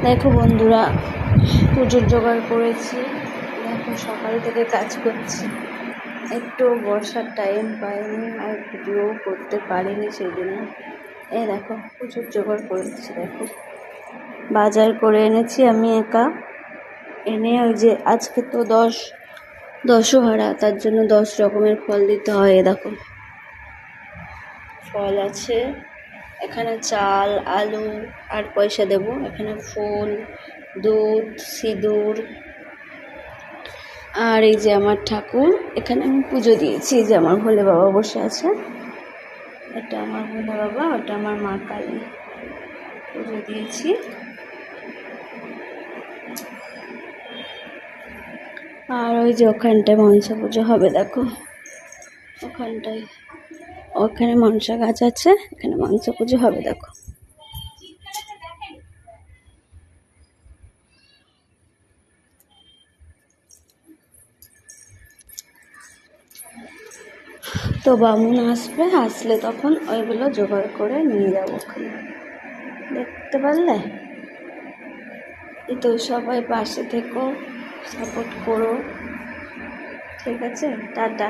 দেখো বন্ধুরা, পুজোর জোগাড় করেছি। দেখো সকাল থেকে কাজ করছি, একটু বসার টাইম পাইনি আর ভিডিও করতে পারিনি সেই জন্য। এই দেখো পুজোর জোগাড় করেছি। দেখো বাজার করে এনেছি আমি একা, এনে ওই যে আজকে তো দশহারা, তার জন্য 10 রকমের ফল দিতে হয়। দেখো ফল আছে এখানে, চাল, আলু আর পয়সা দেব। এখানে ফুল, দুধ, সিঁদুর আর এই যে আমার ঠাকুর। এখানে আমি পুজো দিয়েছি। এই যে আমার ভোলে বাবা বসে আছে, এটা আমার ভোলে বাবা, ওটা আমার মা কালী। পুজো দিয়েছি। আর ওই যে ওখানটায় মনসা পুজো হবে। দেখো ওখানটায়, ওখানে মনসা গাছ আছে, এখানে মনসা পুজো হবে। দেখো তো বামুন আসলে তখন ওইগুলো জোগাড় করে নিয়ে যাবো ওখানে। দেখতে পারলে? এই তো সবাই পাশে থেকো, সাপোর্ট করো। ঠিক আছে, টাটা।